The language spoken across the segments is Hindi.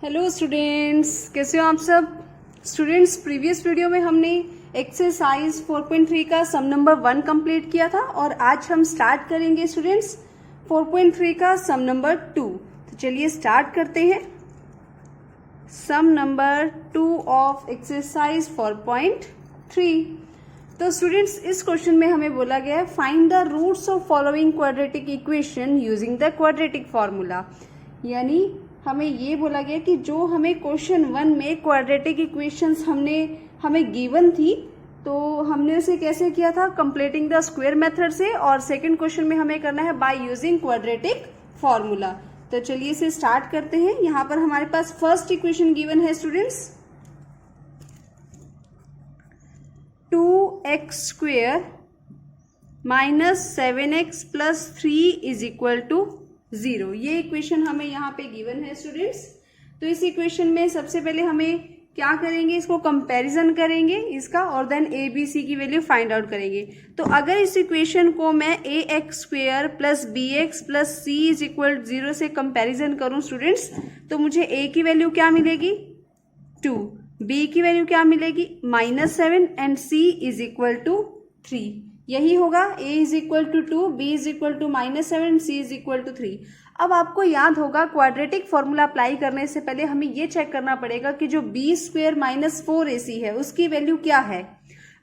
हेलो स्टूडेंट्स, कैसे हो आप सब। स्टूडेंट्स, प्रीवियस वीडियो में हमने एक्सरसाइज 4.3 का सम नंबर 1 कंप्लीट किया था और आज हम स्टार्ट करेंगे स्टूडेंट्स 4.3 का सम नंबर 2। तो चलिए स्टार्ट करते हैं। सम नंबर 2 ऑफ एक्सरसाइज 4.3। तो स्टूडेंट्स, इस क्वेश्चन में हमें बोला गया है find the roots of following quadratic equation using the quadratic formula. यानी हमें ये बोला गया कि जो हमें क्वेश्चन 1 में क्वाड्रेटिक इक्वेशंस हमें गिवन थी, तो हमने उसे कैसे किया था, कंप्लीटिंग द स्क्वायर मेथड से, और सेकंड क्वेश्चन में हमें करना है बाय यूजिंग क्वाड्रेटिक फॉर्मूला। तो चलिए इसे स्टार्ट करते हैं। यहाँ पर हमारे पास फर्स्ट इक्वेशन गिवन है students, 2x square minus 7x plus 3 is equal to 0। ये इक्वेशन हमें यहाँ पे गिवन है स्टूडेंट्स। तो इस इक्वेशन में सबसे पहले हमें क्या करेंगे, इसको कंपैरिजन करेंगे इसका, और देन ए बी सी की वैल्यू फाइंड आउट करेंगे। तो अगर इस इक्वेशन को मैं A X square plus B x plus C is equal 0 से कंपैरिजन करूं स्टूडेंट्स, तो मुझे ए की वैल्यू क्या मिलेगी 2, बी की वैल्यू क्या मिलेगी -7 and c is equal to 3। यही होगा, a is equal to 2, b is equal to -7, c is equal to 3। अब आपको याद होगा क्वाड्रेटिक फॉर्मूला अप्लाई करने से पहले हमें ये चेक करना पड़ेगा कि जो b स्क्वेयर माइनस 4ac है उसकी वैल्यू क्या है।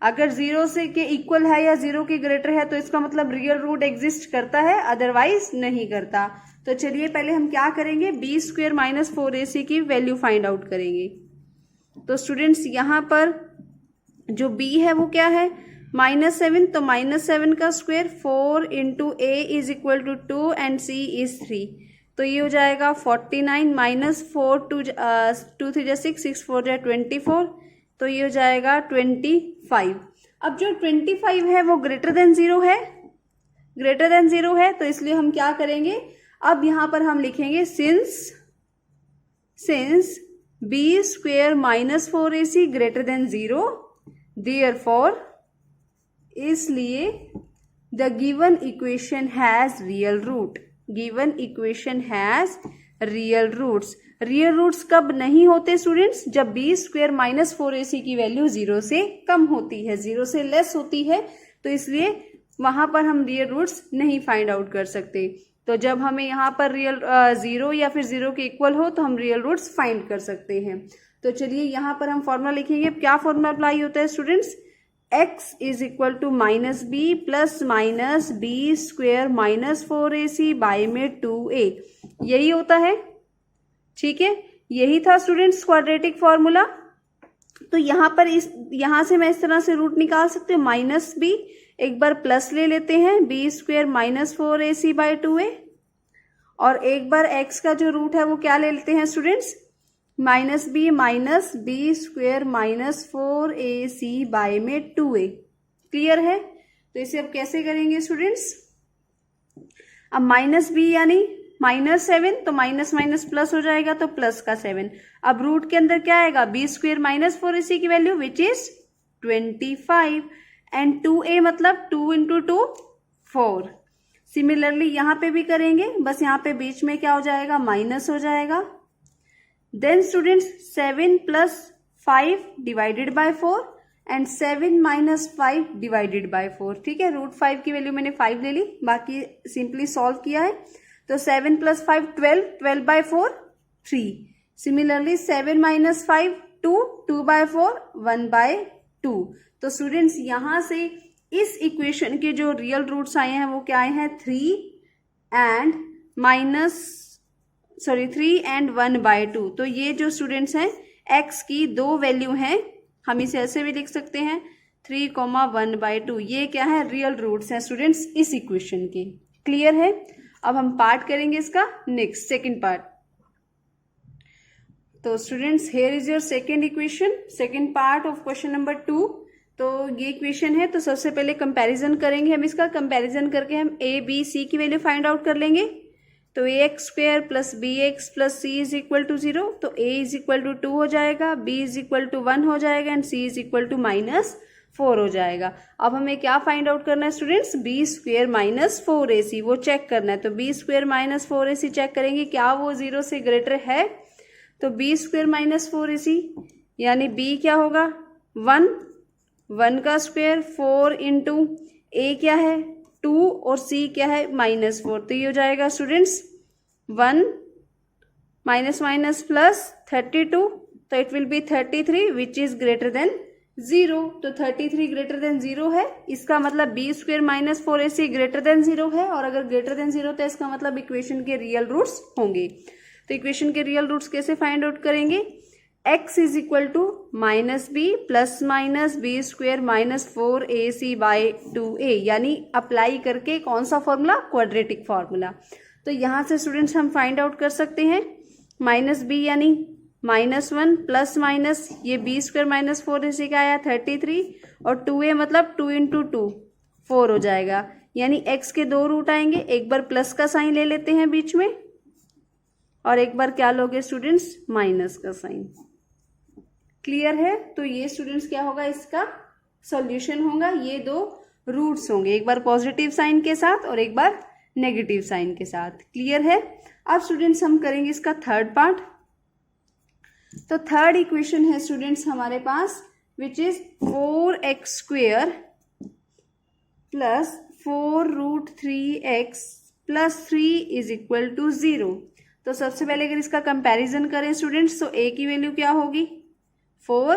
अगर 0 से के इक्वल है या 0 के ग्रेटर है तो इसका मतलब रियल रूट एग्जिस्ट करता है, अदरवाइज नहीं करता। तो चलिए पहले हम क्या करेंगे, b स्क्वेयर माइनस 4ac की वैल्यू फाइंड आउट करेंगे। तो स्टूडेंट्स यहाँ पर जो b है वो क्या है -7, तो -7 का square 4 into a is equal to 2 and c is 3। तो ये हो जाएगा 49 माइनस 4 2 3 जा 6 6 4 जा 24। तो ये हो जाएगा 25। अब जो 25 है वो ग्रेटर देन 0 है, तो इसलिए हम क्या करेंगे, अब यहां पर हम लिखेंगे since b square minus 4ac greater than 0, therefore इसलिए the given equation has real root. Real roots कब नहीं होते स्टूडेंट्स, जब b स्क्वेयर माइनस 4ac की वैल्यू 0 से कम होती है, 0 से लेस होती है। तो इसलिए वहां पर हम रियल रूट्स नहीं फाइंड आउट कर सकते। तो जब हमें यहाँ पर रियल 0 या फिर 0 के इक्वल हो तो हम रियल रूट्स फाइंड कर सकते हैं। तो चलिए यहाँ पर हम फॉर्मूला लिखेंगे। क्या फॉर्मूला अप्लाई होता है students, x is equal to minus B plus minus b square minus 4ac by में 2a, यही होता है। ठीक है, यही था स्टूडेंट्स क्वाड्रेटिक फॉर्मूला। तो यहां से मैं इस तरह से रूट निकाल सकते हूँ, माइनस बी, एक बार प्लस ले लेते हैं B square minus 4ac bye 2a, और एक बार x का जो रूट है वो क्या ले लेते हैं students, minus b square minus 4ac by में 2a। क्लियर है। तो इसे अब कैसे करेंगे स्टूडेंट्स, अब माइनस बी यानी -7, तो माइनस माइनस प्लस हो जाएगा, तो प्लस का 7। अब रूट के अंदर क्या आएगा, बी स्क्वेयर माइनस 4ac की value which is 25 and 2a मतलब 2 इंटू 2 4। सिमिलरली यहां पे भी करेंगे, बस यहाँ पे बीच में क्या हो जाएगा, माइनस हो जाएगा। Then students 7 plus 5 divided by 4 and 7 minus 5 divided by 4। ठीक है, रूट 5 की वैल्यू मैंने 5 ले ली, बाकी सिंपली सॉल्व किया है। तो 7 plus 5 12 by 4 3। Similarly 7 minus 5 2, 2 by 4 1 by 2। तो स्टूडेंट्स यहां से इस इक्वेशन के जो रियल रूट्स आए हैं वो क्या आए हैं, 3 एंड 1 बाय 2। तो ये जो स्टूडेंट्स हैं x की दो वैल्यू हैं, हम इसे ऐसे भी लिख सकते हैं 3, 1 बाय 2। ये क्या है, रियल रूट्स हैं स्टूडेंट्स इस इक्वेशन के। क्लियर है। अब हम पार्ट करेंगे इसका नेक्स्ट, सेकंड पार्ट। तो students here is your second equation, second part of question number 2। तो ये इक्वेशन है, तो सबसे पहले कंपैरिजन करेंगे हम इसका। कंपैरिजन करके हम a b c की वैल्यू फाइंड आउट कर लेंगे। तो ax square plus B x plus C is equal to 0, तो a इज इक्वल टू 2 हो जाएगा, b इज इक्वल टू 1 हो जाएगा and c is equal to -4 हो जाएगा। अब हमें क्या फाइंड आउट करना है students, b square minus 4ac, वो चेक करना है। तो b square minus 4ac check करेंगे क्या वो 0 से ग्रेटर है। तो बी स्क्वेयर माइनस 4ac यानी बी क्या होगा 1, 1 का स्क्वेयर 4 इंटू ए क्या है 2 और सी क्या है -4। तो ये हो जाएगा स्टूडेंट्स 1 माइनस माइनस प्लस 32, तो it will be 33 which is greater than 0। तो 33 ग्रेटर देन 0 है, इसका मतलब b square minus 4ac greater than 0 है, और अगर ग्रेटर देन 0 तो इसका मतलब इक्वेशन के रियल रूट्स होंगे। तो इक्वेशन के रियल रूट्स कैसे फाइंड आउट करेंगे, x is equal to minus B plus minus b square minus 4ac by 2a, यानी अप्लाई करके कौन सा फॉर्मूला, क्वाड्रेटिक फॉर्मूला। तो यहाँ से स्टूडेंट्स हम फाइंड आउट कर सकते हैं माइनस बी यानी -1 प्लस माइनस ये बी स्क्वेयर माइनस 4ac का आया 33 और 2a मतलब 2 इंटू 2 4 हो जाएगा, यानी x के 2 रूट आएंगे। एक बार प्लस का साइन ले लेते हैं बीच में और एक बार क्या लोगे स्टूडेंट्स माइनस का साइन। क्लियर है, तो ये स्टूडेंट्स क्या होगा, इसका सॉल्यूशन होगा, ये 2 रूट्स होंगे, एक बार पॉजिटिव साइन के साथ और एक बार नेगेटिव साइन के साथ। क्लियर है। अब स्टूडेंट्स हम करेंगे इसका थर्ड पार्ट। तो थर्ड इक्वेशन है स्टूडेंट्स हमारे पास which is 4x square plus 4 root 3x plus 3 is equal to 0। तो सबसे पहले अगर इसका कंपैरिजन करें स्टूडेंट्स, तो a की वैल्यू क्या होगी 4,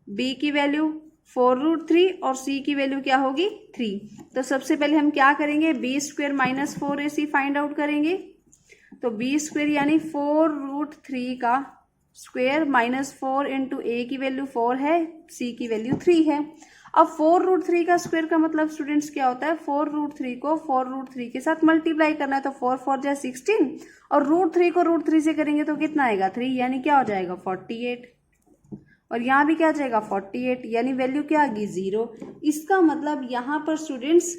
b की वैल्यू 4 रूट 3 और c की वैल्यू क्या होगी 3। तो सबसे पहले हम क्या करेंगे, b square minus 4ac find out करेंगे। तो बी स्क्वेयर यानी 4 रूट 3 का स्क्वेयर माइनस 4 इंटू ए की वैल्यू 4 है, सी की वैल्यू 3 है। अब 4 रूट 3 का स्क्वायर का मतलब स्टूडेंट्स क्या होता है, 4 रूट 3 को 4 रूट 3 के साथ मल्टीप्लाई करना है। तो 4 4 जा 16 और रूट 3 को रूट 3 से करेंगे तो कितना आएगा 3, यानी क्या हो जाएगा 48। और यहाँ भी क्या आ जाएगा 48, यानी वैल्यू क्या आ गई 0। इसका मतलब यहाँ पर स्टूडेंट्स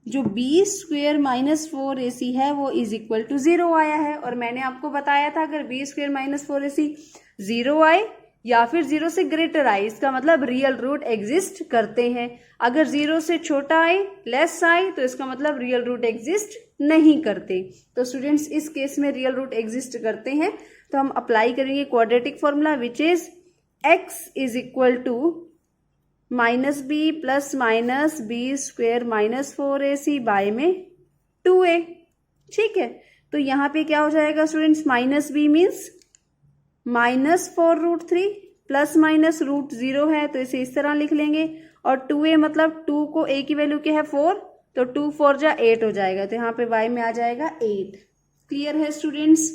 जो बी स्क्वेयर माइनस 4ac है वो इज इक्वल टू 0 आया है। और मैंने आपको बताया था अगर बी स्क्वेयर माइनस 4ac 0 आए या फिर 0 से ग्रेटर आए, इसका मतलब रियल रूट एग्जिस्ट करते हैं। अगर 0 से छोटा आए, लेस आए, तो इसका मतलब रियल रूट एग्जिस्ट नहीं करते। तो स्टूडेंट्स इस केस में रियल रूट एग्जिस्ट करते हैं, तो हम अप्लाई करेंगे quadratic formula which is x is equal to minus B plus minus b square minus 4ac by में 2a। ठीक है, तो यहाँ पे क्या हो जाएगा students, minus b means -4 root 3 plus minus root 0 है, तो इसे इस तरह लिख लेंगे। और 2a मतलब 2 को a की वैल्यू क्या है 4, तो 2 4 जा 8 हो जाएगा, तो यहाँ पे y में आ जाएगा 8। क्लियर है स्टूडेंट्स।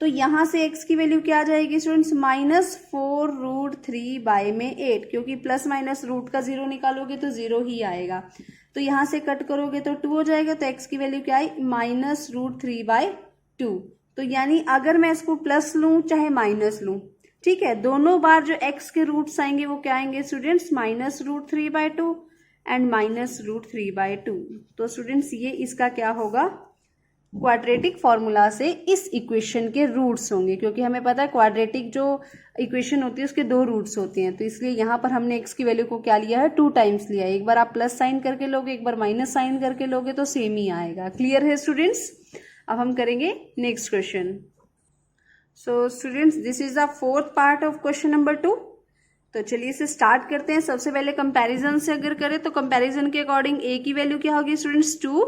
तो यहाँ से x की वैल्यू क्या आ जाएगी स्टूडेंट्स, -4 रूट 3 बाय में 8, क्योंकि प्लस माइनस रूट का 0 निकालोगे तो 0 ही आएगा। तो यहाँ से कट करोगे तो 2 हो जाएगा, तो x की वैल्यू क्या आई -√3 बाय 2। तो यानी अगर मैं इसको प्लस लूं चाहे माइनस लूं, ठीक है, दोनों बार जो x के रूट्स आएंगे वो क्या आएंगे स्टूडेंट्स -√3 बाय 2 एंड -√3 बाय 2। तो स्टूडेंट्स ये इसका क्या होगा, क्वाड्रेटिक फॉर्मूला से इस इक्वेशन के रूट्स होंगे, क्योंकि हमें पता है क्वाड्रेटिक जो इक्वेशन होती है उसके 2 रूट्स होते हैं। तो इसलिए यहाँ पर हमने x की वैल्यू को क्या लिया है 2 टाइम्स लिया है। एक बार आप प्लस साइन करके लोगे, एक बार माइनस साइन करके लोगे, तो सेम ही आएगा। क्लियर है स्टूडेंट्स। अब हम करेंगे next question. So students this is the fourth part of question number 2। तो चलिए इसे स्टार्ट करते हैं। सबसे पहले कंपैरिजन से अगर करें तो कंपैरिजन के अकॉर्डिंग a की वैल्यू क्या होगी students 2,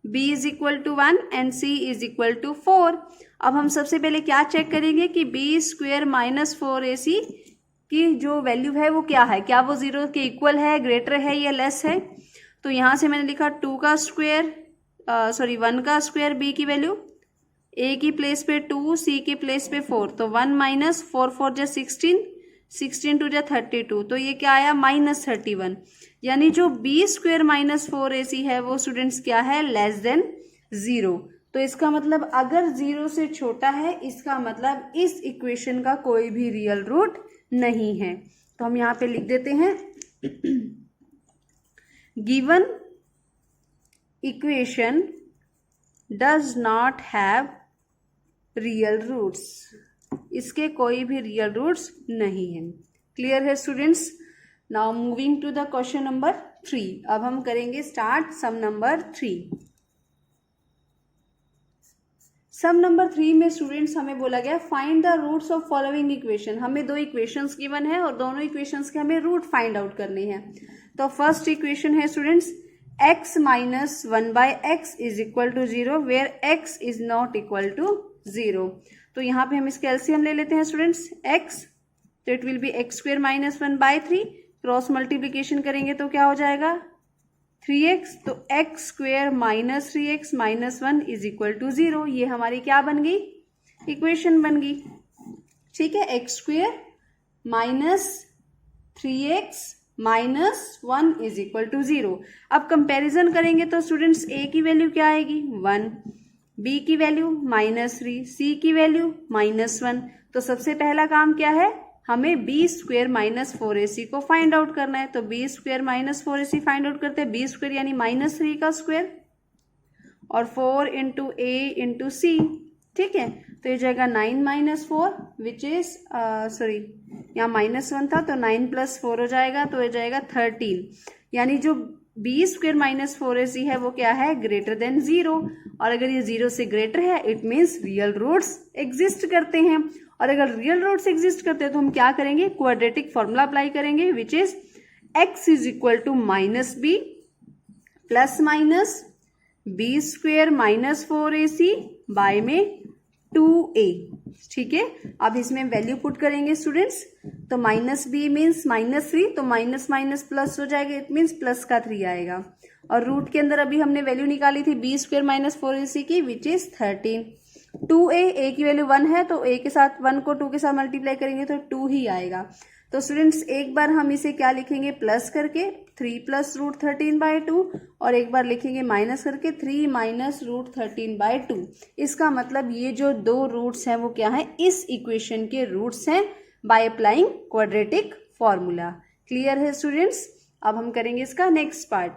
b is equal to 1 and c is equal to 4। अब हम सबसे पहले क्या चेक करेंगे कि बी स्क्वेयर माइनस 4ac की जो वैल्यू है वो क्या है, क्या वो 0 के इक्वल है, ग्रेटर है या लेस है। तो यहाँ से मैंने लिखा 2 का स्क्वेयर 1 का स्क्वेयर b की वैल्यू, a की प्लेस पे 2, c की प्लेस पे 4, तो 1 माइनस 4 4 जा 16, 16 2 जा 32, तो ये क्या आया -31। यानी जो b स्क्वेयर माइनस 4ac है वो स्टूडेंट्स क्या है, लेस देन 0। तो इसका मतलब अगर 0 से छोटा है, इसका मतलब इस इक्वेशन का कोई भी रियल रूट नहीं है। तो हम यहाँ पे लिख देते हैं given equation does not have real roots, इसके कोई भी रियल रूट्स नहीं है। क्लियर है students. Now moving to the question number 3। अब हम करेंगे start sum number 3। Sum number 3 में स्टूडेंट्स हमें बोला गया find the roots of following equation. हमें दो इक्वेशंस गिवन है और दोनों इक्वेशंस के हमें रूट फाइंड आउट करने हैं। तो फर्स्ट इक्वेशन है students x minus 1/x is equal to 0 where x is not equal to 0। तो यहाँ पे हम इसके एलसीएम ले लेते हैं स्टूडेंट्स x, तो it will be x square minus 1/3, cross multiplication करेंगे तो क्या हो जाएगा 3x, तो x square minus 3x minus 1 is equal to 0। ये हमारी क्या बन गई, इक्वेशन बन गई। ठीक है, x square minus 3x minus 1 is equal to 0। अब कंपैरिजन करेंगे तो स्टूडेंट्स a की वैल्यू क्या आएगी 1, b की वैल्यू -3, c की वैल्यू -1। तो सबसे पहला काम क्या है, हमें बी स्क्वेयर माइनस 4ac को फाइंड आउट करना है। तो b square minus 4ac find out करते हैं, बी स्क्वेयर यानी -3 का स्क्वेयर और 4 इंटू ए इंटू सी। ठीक है, तो ये जाएगा 9 माइनस 4 विच इज सॉरी यहाँ -1 था तो 9 प्लस 4 हो जाएगा, तो ये जाएगा 13। यानी जो बी स्क्वेयर माइनस 4ac है वो क्या है, ग्रेटर देन 0। और अगर ये 0 से ग्रेटर है it means real roots exist करते हैं। और अगर रियल रूट्स एग्जिस्ट करते हैं तो हम क्या करेंगे, क्वाड्रेटिक फॉर्मूला अप्लाई करेंगे which is x is equal to minus B plus minus b square minus 4ac by में 2a। ठीक है, अब इसमें वैल्यू पुट करेंगे स्टूडेंट्स, तो माइनस बी मीन्स -3, तो माइनस माइनस प्लस हो जाएगा, इट मीन्स प्लस का 3 आएगा। और रूट के अंदर अभी हमने वैल्यू निकाली थी बी स्क्वेयर माइनस 4ac की विच इज 13। 2a, a की वैल्यू 1 है तो a के साथ 1 को 2 के साथ मल्टीप्लाई करेंगे तो 2 ही आएगा। तो स्टूडेंट्स एक बार हम इसे क्या लिखेंगे, प्लस करके 3 प्लस रूट 13/2, और एक बार लिखेंगे माइनस करके 3 माइनस रूट 13/2। इसका मतलब ये जो दो रूट्स हैं वो क्या है, इस इक्वेशन के रूट्स हैं by applying quadratic formula. Clear है स्टूडेंट्स? अब हम करेंगे इसका next part.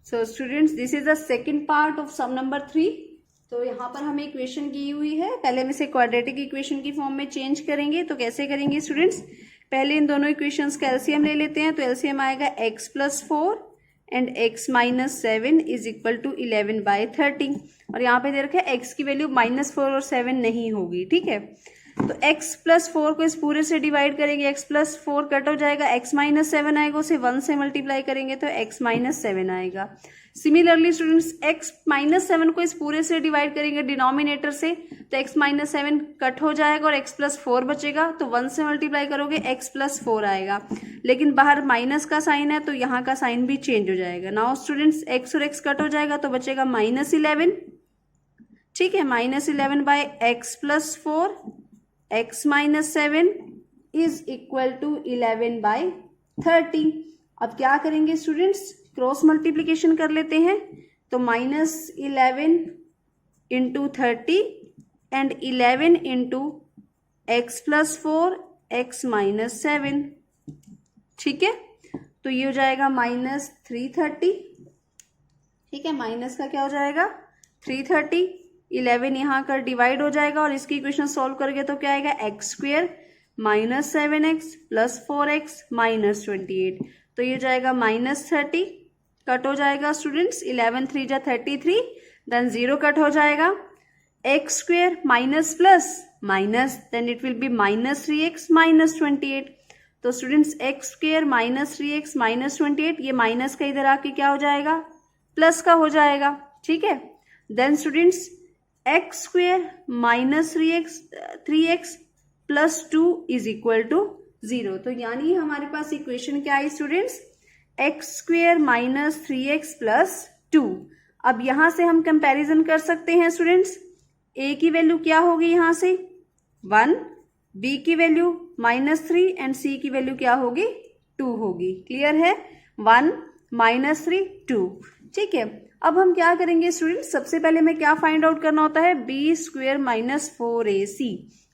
So students this is the second part of sum number 3। तो यहाँ पर हमें इक्वेशन दी हुई है, पहले हम इसे क्वाड्रेटिक इक्वेशन की फॉर्म में चेंज करेंगे। तो कैसे करेंगे स्टूडेंट्स, पहले इन दोनों इक्वेशंस का एलसीएम ले लेते हैं। तो एलसीएम आएगा x plus 4 and x minus 7 is equal to 11/30। और यहाँ पे दे रखा है x की वैल्यू -4 और 7 नहीं होगी। ठीक है, तो x प्लस 4 को इस पूरे से डिवाइड करेंगे, x प्लस 4 कट हो जाएगा, x माइनस 7 आएगा, उसे 1 से मल्टीप्लाई करेंगे तो x माइनस 7 आएगा। सिमिलरली स्टूडेंट्स x माइनस 7 को इस पूरे से डिवाइड करेंगे डिनोमिनेटर से, तो x माइनस 7 कट हो जाएगा और x प्लस 4 बचेगा, तो 1 से मल्टीप्लाई करोगे x प्लस 4 आएगा। लेकिन बाहर माइनस का साइन है तो यहाँ का साइन भी चेंज हो जाएगा। नाउ स्टूडेंट्स x और x कट हो जाएगा तो बचेगा -11। ठीक है, -11/x plus 4 x minus 7 is equal to 11/30। अब क्या करेंगे स्टूडेंट्स, क्रॉस मल्टीप्लीकेशन कर लेते हैं। तो -11 into 30 and 11 into x plus 4 x minus 7। ठीक है, तो ये हो जाएगा -330। ठीक है, माइनस का क्या हो जाएगा 330, 11 यहाँ कर डिवाइड हो जाएगा और इसकी इक्वेशन सॉल्व करोगे तो क्या आएगा, x square minus 7x plus 4x minus 28। तो ये जाएगा -30, कट हो जाएगा स्टूडेंट्स, 11 3 जा 33, देन 0 कट हो जाएगा, x square minus plus minus, then it will be -3x minus 28। तो students x square minus 3x minus 28, ये माइनस का इधर आके क्या हो जाएगा, प्लस का हो जाएगा। ठीक है, then students x square minus 3x plus 2 is equal to 0। तो यानी हमारे पास इक्वेशन क्या आई students, x square minus 3x plus 2। अब यहां से हम कंपैरिजन कर सकते हैं स्टूडेंट्स, a की वैल्यू क्या होगी यहाँ से 1, b की वैल्यू -3 एंड c की वैल्यू क्या होगी 2 होगी। क्लियर है, 1 -3 2। ठीक है, अब हम क्या करेंगे स्टूडेंट्स, सबसे पहले हमें क्या फाइंड आउट करना होता है, बी स्क्वेयर माइनस 4ac।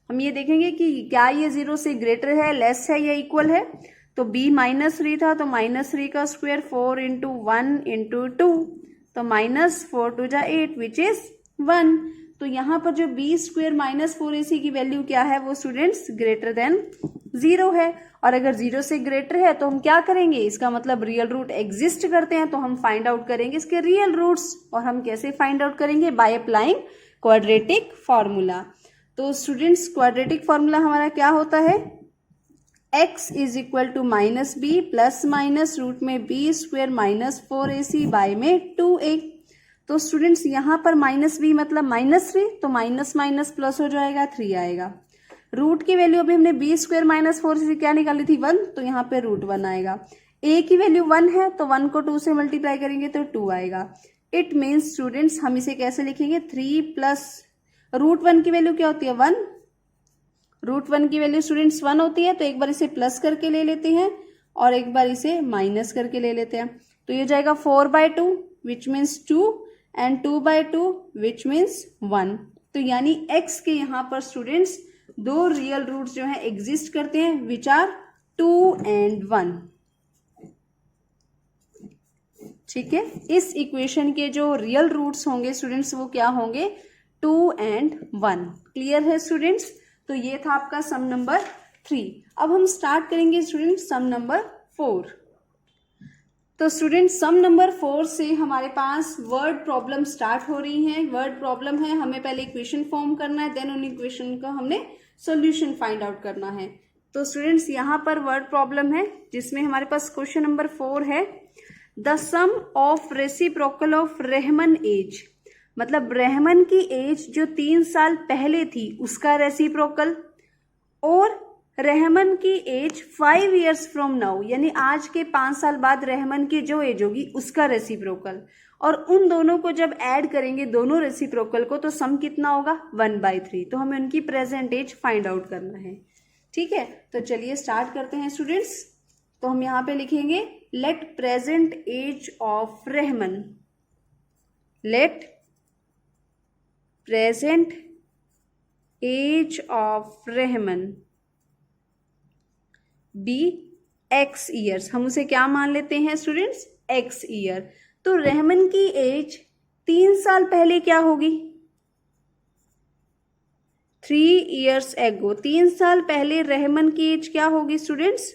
हम ये देखेंगे कि क्या ये 0 से ग्रेटर है, लेस है या इक्वल है। तो b -3 था तो -3 का स्क्वायर 4 इंटू 1 इंटू 2, तो -4 2 जा 8 विच इज 1। तो यहाँ पर जो b स्क्वायर माइनस 4ac की वैल्यू क्या है, वो स्टूडेंट्स ग्रेटर देन 0 है। और अगर 0 से ग्रेटर है तो हम क्या करेंगे, इसका मतलब रियल रूट एग्जिस्ट करते हैं, तो हम फाइंड आउट करेंगे इसके रियल रूट्स। और हम कैसे फाइंड आउट करेंगे, बाय अप्लाइंग क्वाड्रेटिक फॉर्मूला। तो स्टूडेंट्स क्वाड्रेटिक फॉर्मूला हमारा क्या होता है, x is equal to minus B plus minus root में B square minus 4ac by में 2a। तो स्टूडेंट्स यहाँ पर माइनस बी मतलब -3, तो माइनस माइनस प्लस हो जाएगा 3 आएगा। रूट की वैल्यू अभी हमने बी स्क्वायर माइनस 4ac क्या निकाली थी 1, तो यहाँ पे रूट 1 आएगा। a की वैल्यू 1 है तो 1 को 2 से मल्टीप्लाई करेंगे तो 2 आएगा। इट मीन्स स्टूडेंट्स हम इसे कैसे लिखेंगे, 3 प्लस रूट 1 की वैल्यू क्या होती है 1, रूट 1 की वैल्यू स्टूडेंट्स 1 होती है, तो एक बार इसे प्लस करके ले लेते हैं और एक बार इसे माइनस करके ले लेते हैं। तो ये जाएगा 4/2 which means 2 and 2/2 which means 1। तो यानी x के यहाँ पर स्टूडेंट्स दो रियल रूट्स जो है एग्जिस्ट करते हैं विच आर 2 एंड 1। ठीक है, इस इक्वेशन के जो रियल रूट्स होंगे स्टूडेंट्स वो क्या होंगे 2 एंड 1। क्लियर है स्टूडेंट्स। तो ये था आपका सम नंबर 3। अब हम स्टार्ट करेंगे स्टूडेंट्स सम नंबर 4। तो स्टूडेंट्स सम नंबर 4 से हमारे पास वर्ड प्रॉब्लम स्टार्ट हो रही है। वर्ड प्रॉब्लम है, हमें पहले इक्वेशन फॉर्म करना है, देन उन इक्वेशन का हमने सॉल्यूशन फाइंड आउट करना है। तो स्टूडेंट्स यहाँ पर वर्ड प्रॉब्लम है जिसमें हमारे पास क्वेश्चन नंबर 4 है, the sum of reciprocal of Rahman age, मतलब रहमान की एज जो 3 साल पहले थी उसका रेसिप्रोकल, और रहमान की एज 5 years फ्रॉम नाउ, यानी आज के 5 साल बाद रहमान की जो एज होगी उसका रेसिप्रोकल, और उन दोनों को जब ऐड करेंगे दोनों रेसिप्रोकल को तो सम कितना होगा 1/3। तो हमें उनकी प्रेजेंट एज फाइंड आउट करना है। ठीक है, तो चलिए स्टार्ट करते हैं स्टूडेंट्स। तो हम यहाँ पे लिखेंगे let present age of Rahman, let present age of Rahman be x years. हम उसे क्या मान लेते हैं स्टूडेंट्स, x ईयर। तो रहमान की एज 3 साल पहले क्या होगी 3 years एगो। 3 साल पहले रहमान की एज क्या होगी स्टूडेंट्स,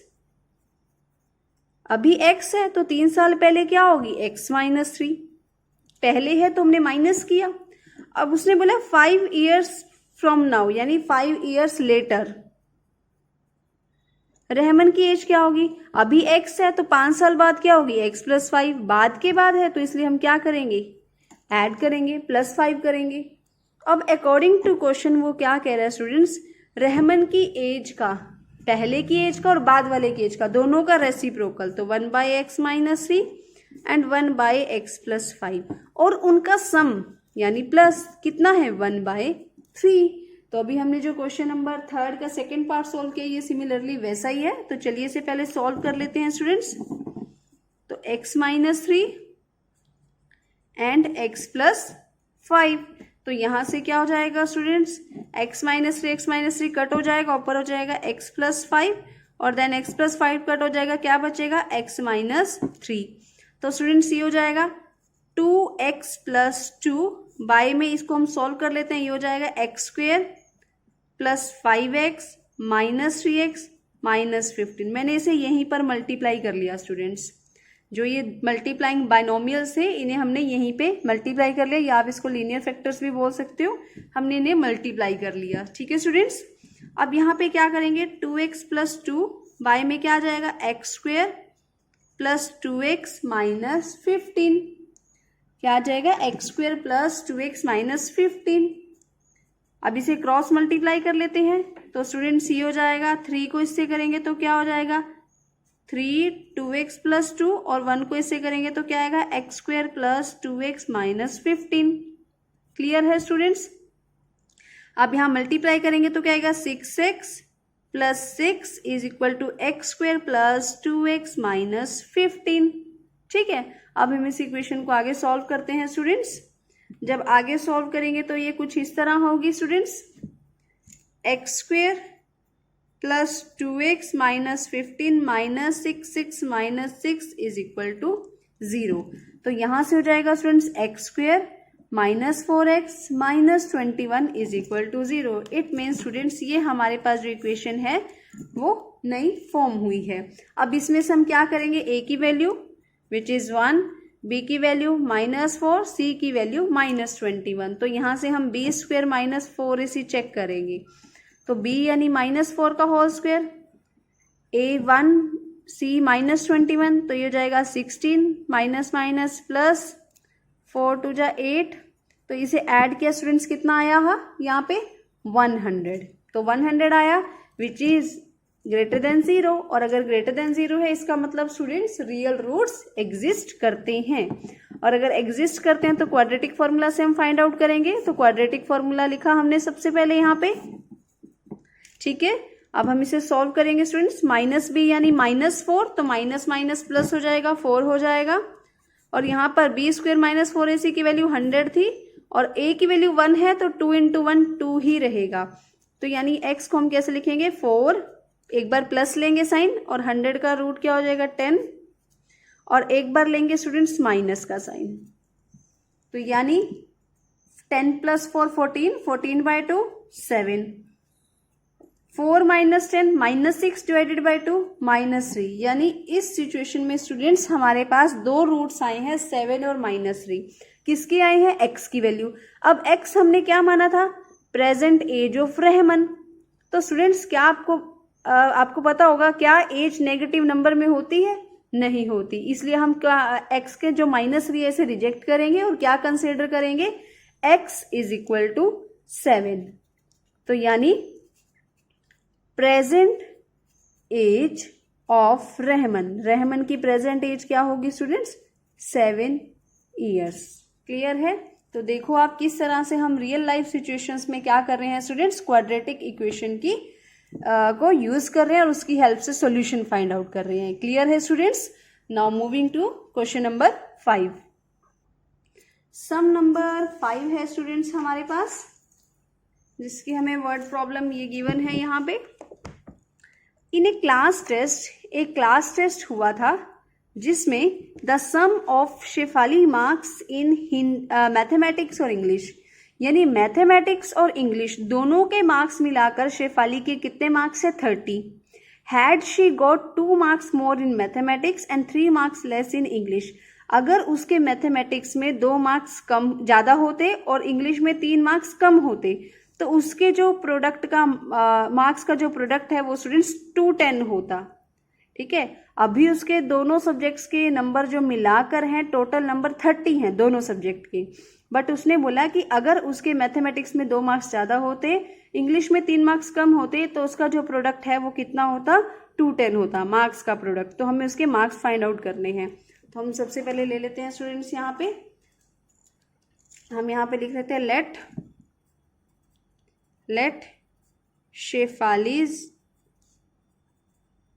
अभी x है तो 3 साल पहले क्या होगी x - 3, पहले है तो हमने माइनस किया। अब उसने बोला 5 years फ्रॉम नाउ, यानी 5 years लेटर रहमान की एज क्या होगी, अभी x है तो 5 साल बाद क्या होगी x + 5, बाद के बाद है तो इसलिए हम क्या करेंगे ऐड करेंगे +5 करेंगे। अब अकॉर्डिंग टू क्वेश्चन वो क्या कह रहा है स्टूडेंट्स, रहमान की एज का, पहले की एज का और बाद वाले की एज का, दोनों का रेसिप्रोकल, तो 1/x - 3 एंड 1/x + 5, और उनका सम यानी प्लस कितना है 1/3। तो अभी हमने जो क्वेश्चन नंबर 3 का सेकेंड पार्ट सोल्व किया ये सिमिलरली वैसा ही है। तो चलिए इसे पहले सॉल्व कर लेते हैं स्टूडेंट्स। तो x - 3 एंड x + 5, तो यहां से क्या हो जाएगा स्टूडेंट्स, x - 3 कट हो जाएगा, ऊपर हो जाएगा x + 5 और देन x + 5 कट हो जाएगा, क्या बचेगा x - 3। तो स्टूडेंट्स ये हो जाएगा 2x + 2 बाय में इसको हम सॉल्व कर लेते हैं, ये हो जाएगा x² + 5x - 3x - 15। मैंने इसे यहीं पर मल्टीप्लाई कर लिया स्टूडेंट्स, जो ये मल्टीप्लाइंग बाइनोमियल्स है इन्हें हमने यहीं पे मल्टीप्लाई कर लिया, या आप इसको लीनियर फैक्टर्स भी बोल सकते हो, हमने इन्हें मल्टीप्लाई कर लिया। ठीक है स्टूडेंट्स, अब यहाँ पे क्या करेंगे 2x + 2 बाय में क्या आ जाएगा x² + 2x - 15, क्या आ जाएगा x² + 2x - 15। अब इसे क्रॉस मल्टीप्लाई कर लेते हैं, तो स्टूडेंट्स ये हो जाएगा 3 को इससे करेंगे तो क्या हो जाएगा 3 2x + 2 और 1 को इससे करेंगे तो क्या आएगा x² + 2x - 15। क्लियर है स्टूडेंट्स। अब यहाँ मल्टीप्लाई करेंगे तो क्या आएगा 6x + 6 = x² + 2x - 15। ठीक है, अब हम इस इक्वेशन को आगे सॉल्व करते हैं स्टूडेंट्स। जब आगे सॉल्व करेंगे तो ये कुछ इस तरह होगी स्टूडेंट्स, x² + 2x - 15 - 6x - 6 = 0। तो यहां से हो जाएगा students x² - 4x - 21 = 0। It means students ये हमारे पास जो इक्वेशन है वो नई फॉर्म हुई है। अब इसमें से हम क्या करेंगे, a की वैल्यू विच इज 1, बी की वैल्यू -4, सी की वैल्यू -21। तो यहाँ से हम बी स्क्वेयर -4ac चेक करेंगे। तो b यानी -4 का होल स्क्वेयर, a1 c -21, तो ये हो जाएगा 16 माइनस प्लस 4 2 जा 8। तो इसे ऐड किया स्टूडेंट्स, कितना आया यहाँ पे 100। तो 100 आया विच इज ग्रेटर देन 0। और अगर ग्रेटर देन 0 है इसका मतलब स्टूडेंट्स रियल रूट्स एग्जिस्ट करते हैं। और अगर एग्जिस्ट करते हैं तो क्वाड्रेटिक फॉर्मूला से हम फाइंड आउट करेंगे। तो क्वाड्रेटिक फॉर्मूला लिखा हमने सबसे पहले यहाँ पे, ठीक है। अब हम इसे सॉल्व करेंगे स्टूडेंट्स, -b यानी -4, तो माइनस माइनस प्लस हो जाएगा, 4 हो जाएगा। और यहाँ पर बी स्क्वेयर -4ac की वैल्यू 100 थी और a की वैल्यू 1 है, तो 2 × 1 2 ही रहेगा। तो यानी x को हम कैसे लिखेंगे 4, एक बार प्लस लेंगे साइन, और 100 का रूट क्या हो जाएगा 10, और एक बार लेंगे स्टूडेंट्स माइनस का साइन। तो यानी 10 + 4 14, 14/2 7, 4 - 10 -6 / 2 -3। यानी इस सिचुएशन में स्टूडेंट्स हमारे पास दो रूट्स आए हैं 7 और -3। किसके आए हैं, x की वैल्यू। अब x हमने क्या माना था, प्रेजेंट एज ऑफ रहमान। तो स्टूडेंट्स क्या आपको पता होगा क्या एज नेगेटिव नंबर में होती है, नहीं होती। इसलिए हम x के जो -3 है इसे रिजेक्ट करेंगे और क्या कंसिडर करेंगे, x = 7। तो यानी प्रेजेंट एज ऑफ रहमान की प्रेजेंट एज क्या होगी स्टूडेंट्स, 7 ईयर्स। क्लियर है। तो देखो आप किस तरह से हम रियल लाइफ सिचुएशंस में क्या कर रहे हैं स्टूडेंट्स, क्वाड्रेटिक इक्वेशन की को यूज कर रहे हैं और उसकी हेल्प से सॉल्यूशन फाइंड आउट कर रहे हैं। क्लियर है students. Now moving to question number 5। Sum number 5 है स्टूडेंट्स हमारे पास, जिसकी हमें वर्ड प्रॉब्लम ये गिवन है यहाँ पे। इन ए क्लास टेस्ट, एक क्लास टेस्ट हुआ था जिसमें the sum of Shefali marks in mathematics और इंग्लिश, यानी मैथमेटिक्स और इंग्लिश दोनों के मार्क्स मिलाकर शेफाली के कितने मार्क्स है 30। Had she got 2 marks more in mathematics and 3 marks less in English, अगर उसके मैथमेटिक्स में 2 मार्क्स कम ज़्यादा होते और इंग्लिश में 3 मार्क्स कम होते, तो उसके जो प्रोडक्ट का मार्क्स का जो प्रोडक्ट है वो स्टूडेंट्स 210 होता। ठीक है। अभी उसके दोनों सब्जेक्ट्स के नंबर जो मिलाकर हैं टोटल नंबर 30 हैं दोनों सब्जेक्ट के, बट उसने बोला कि अगर उसके मैथमेटिक्स में 2 मार्क्स ज़्यादा होते, इंग्लिश में 3 मार्क्स कम होते, तो उसका जो प्रोडक्ट है वो कितना होता, 210 होता मार्क्स का प्रोडक्ट। तो हमें उसके मार्क्स फाइंड आउट करने हैं। तो हम सबसे पहले ले लेते हैं स्टूडेंट्स, यहाँ पे हम यहाँ पे लिख लेते हैं late Shefali's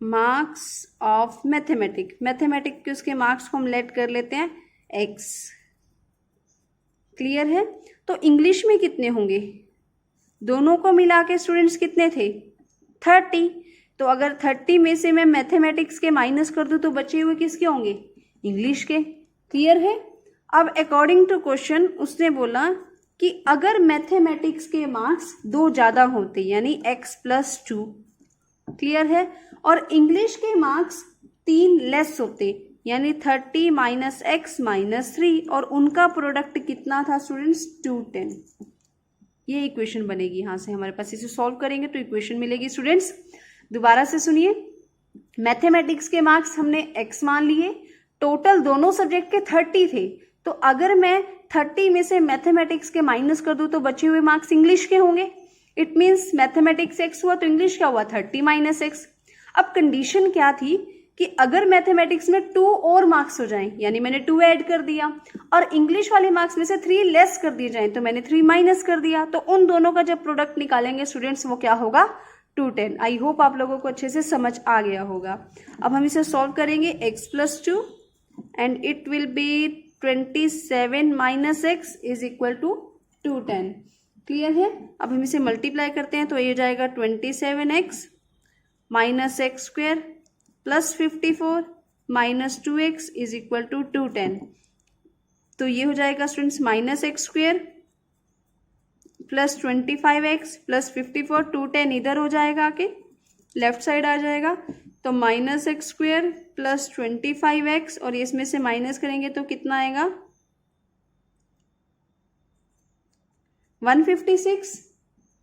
marks of mathematic के उसके मार्क्स को हम लेट कर लेते हैं x। क्लियर है। तो इंग्लिश में कितने होंगे, दोनों को मिला के स्टूडेंट्स कितने थे 30। तो अगर 30 में से मैं मैथमेटिक्स के माइनस कर दूं तो बचे हुए किसके होंगे, इंग्लिश के। क्लियर है। अब अकॉर्डिंग टू क्वेश्चन उसने बोला कि अगर मैथमेटिक्स के मार्क्स 2 ज़्यादा होते यानी x + 2, क्लियर है, और इंग्लिश के मार्क्स 3 लेस होते यानी 30 - x - 3, और उनका प्रोडक्ट कितना था स्टूडेंट्स 210। ये इक्वेशन बनेगी यहाँ से हमारे पास। इसे सॉल्व करेंगे तो इक्वेशन मिलेगी स्टूडेंट्स। दोबारा से सुनिए, मैथमेटिक्स के मार्क्स हमने x मान लिए, टोटल दोनों सब्जेक्ट के 30 थे, तो अगर मैं 30 में से मैथमेटिक्स के माइनस कर दूं तो बचे हुए मार्क्स इंग्लिश के होंगे। इट मीन्स मैथमेटिक्स x हुआ तो इंग्लिश क्या हुआ 30 - x। अब कंडीशन क्या थी कि अगर मैथमेटिक्स में 2 और मार्क्स हो जाएं, यानी मैंने 2 ऐड कर दिया, और इंग्लिश वाले मार्क्स में से 3 लेस कर दिए जाएं तो मैंने 3 माइनस कर दिया, तो उन दोनों का जब प्रोडक्ट निकालेंगे स्टूडेंट्स वो क्या होगा 210। आई होप आप लोगों को अच्छे से समझ आ गया होगा। अब हम इसे सॉल्व करेंगे x + 2 and it will B 27 - x = 210। Clear है। अब हम इसे मल्टीप्लाई करते हैं तो ये जाएगा 27x - x² + 54 - 2x = 210। तो ये हो जाएगा स्टूडेंट्स -x² + 25x + 54, 210 इधर हो जाएगा, आके लेफ्ट साइड आ जाएगा। तो -x² प्लस 25x और इसमें से माइनस करेंगे तो कितना आएगा 156।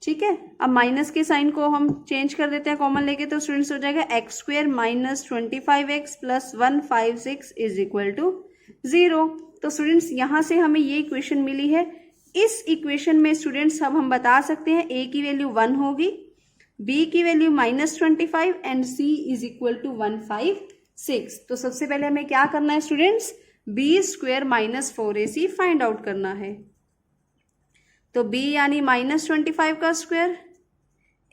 ठीक है, अब माइनस के साइन को हम चेंज कर देते हैं कॉमन लेके, तो स्टूडेंट्स हो जाएगा x square minus 25x plus 156 is equal to 0। तो स्टूडेंट्स यहाँ से हमें ये इक्वेशन मिली है। इस इक्वेशन में स्टूडेंट्स अब हम बता सकते हैं a की वैल्यू 1 होगी, b की value -25 and c is equal to 156। तो सबसे पहले हमें क्या करना है students, b square minus 4ac find out करना है। तो b यानी -25 का स्क्वायर,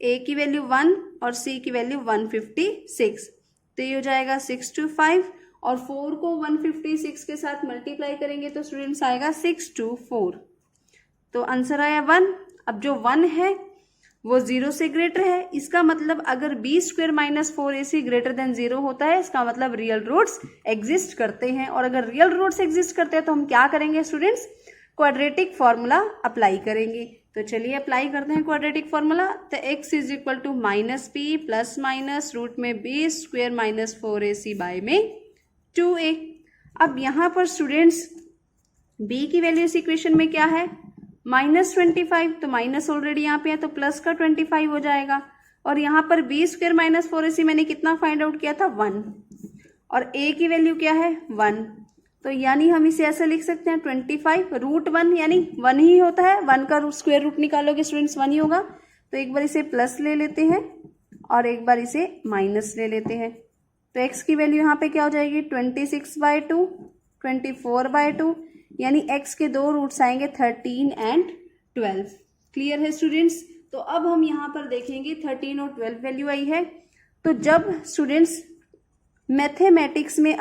a की वैल्यू 1 और c की वैल्यू 156, तो ये हो जाएगा 625 और 4 को 156 के साथ मल्टीप्लाई करेंगे तो स्टूडेंट्स आएगा 624। तो आंसर आया 1। अब जो 1 है वो 0 से ग्रेटर है, इसका मतलब अगर b square minus 4ac greater than 0 होता है, इसका मतलब रियल रूट्स एग्जिस्ट करते हैं। और अगर रियल रूट्स एग्जिस्ट करते हैं तो हम क्या करेंगे स्टूडेंट्स, क्वाड्रेटिक फॉर्मूला अप्लाई करेंगे। तो चलिए अप्लाई करते हैं क्वाड्रेटिक फॉर्मूला। तो x is equal to minus b plus minus root में b square minus 4ac by में 2a। अब यहाँ पर स्टूडेंट्स b की वैल्यू इस इक्वेशन में क्या है -25, तो माइनस ऑलरेडी यहाँ पे है तो प्लस का 25 हो जाएगा। और यहाँ पर b स्क्वायर माइनस 4ac मैंने कितना फाइंड आउट किया था 1, और a की वैल्यू क्या है 1, तो यानी हम इसे ऐसे लिख सकते हैं 25 रूट 1 यानी 1 ही होता है, 1 का स्क्वायर रूट निकालोगे स्टूडेंट्स 1 ही होगा। तो एक बार इसे प्लस ले लेते हैं और एक बार इसे माइनस ले लेते हैं। तो x की वैल्यू यहाँ पे क्या हो जाएगी 26/2, 24/2, यानी x के दो रूट्स आएंगे 13 एंड 12। क्लियर है स्टूडेंट्स। तो अब हम यहाँ पर देखेंगे 13 और 12 वैल्यू आई है। तो जब स्टूडेंट्स मैथमेटिक्स में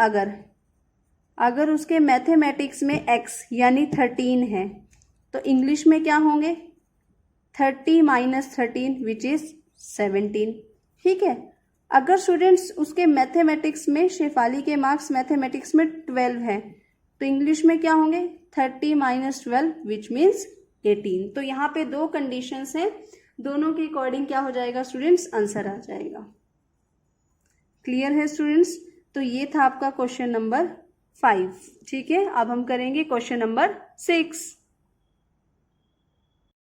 अगर उसके मैथमेटिक्स में x यानी 13 है तो इंग्लिश में क्या होंगे 30 माइनस 13 विच इज 17। ठीक है, अगर स्टूडेंट्स उसके मैथमेटिक्स में, शेफाली के मार्क्स मैथमेटिक्स में 12 है तो इंग्लिश में क्या होंगे 30 माइनस 12 विच मीन्स 18। तो यहाँ पे दो कंडीशंस हैं, दोनों के अकॉर्डिंग क्या हो जाएगा स्टूडेंट्स, आंसर आ जाएगा। क्लियर है स्टूडेंट्स। तो ये था आपका क्वेश्चन नंबर 5। ठीक है, अब हम करेंगे क्वेश्चन नंबर 6।